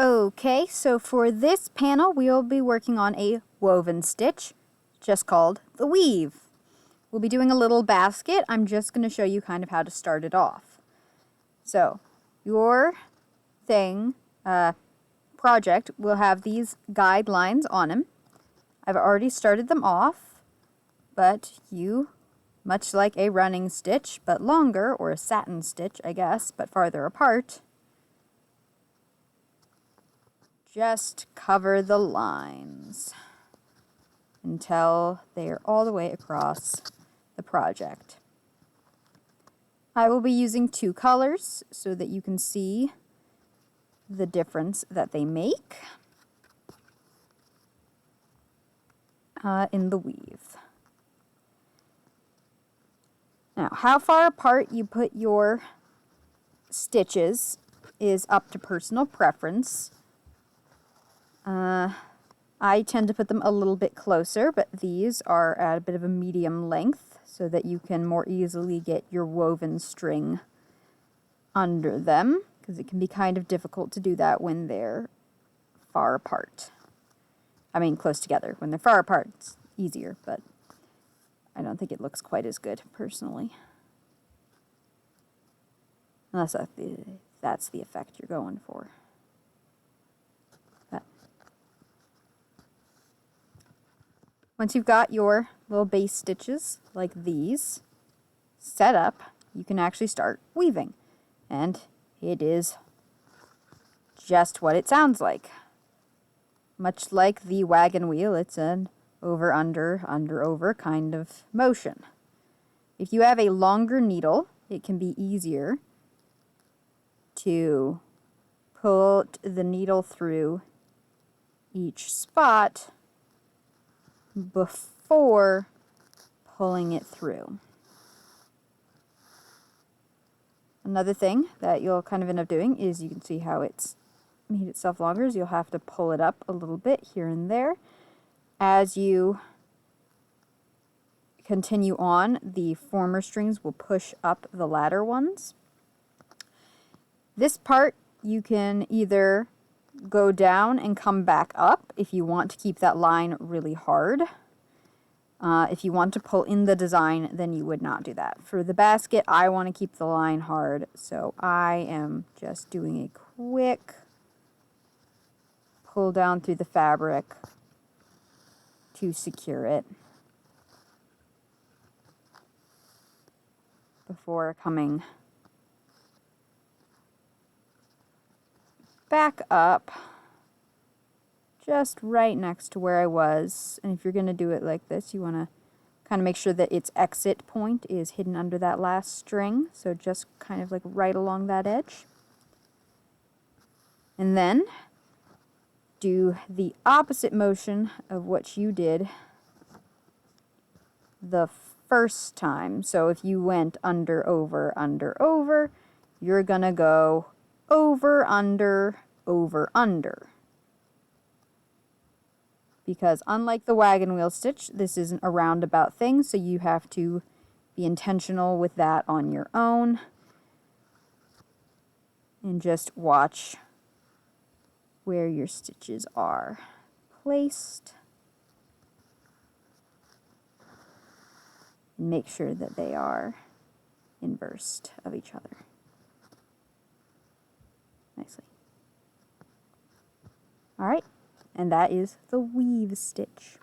Okay, so for this panel, we'll be working on a woven stitch, just called the weave. We'll be doing a little basket. I'm just going to show you kind of how to start it off. So, your project will have these guidelines on them. I've already started them off, but you, much like a running stitch, but longer, or a satin stitch, I guess, but farther apart, just cover the lines until they are all the way across the project. I will be using two colors so that you can see the difference that they make in the weave. Now, how far apart you put your stitches is up to personal preference. I tend to put them a little bit closer, but these are at a bit of a medium length so that you can more easily get your woven string under them, because it can be kind of difficult to do that when they're far apart. I mean, close together. When they're far apart, it's easier, but I don't think it looks quite as good, personally. Unless that's the effect you're going for. But once you've got your little base stitches, like these, set up, you can actually start weaving. And it is just what it sounds like. Much like the wagon wheel, it's an over, under, under, over kind of motion. If you have a longer needle, it can be easier to put the needle through each spot before pulling it through. Another thing that you'll kind of end up doing is, you can see how it's made itself longer, is you'll have to pull it up a little bit here and there. As you continue on, the former strings will push up the latter ones. This part, you can either go down and come back up if you want to keep that line really hard. If you want to pull in the design, then you would not do that. For the basket, I want to keep the line hard, so I am just doing a quick pull down through the fabric to secure it before coming back up just right next to where I was. And if you're going to do it like this, you want to kind of make sure that its exit point is hidden under that last string, so just kind of like right along that edge. And then do the opposite motion of what you did the first time. So if you went under, over, you're gonna go over, under, under. Because unlike the wagon wheel stitch, this isn't a roundabout thing, so you have to be intentional with that on your own. And just watch where your stitches are placed. Make sure that they are inversed of each other. Nicely. All right, and that is the weave stitch.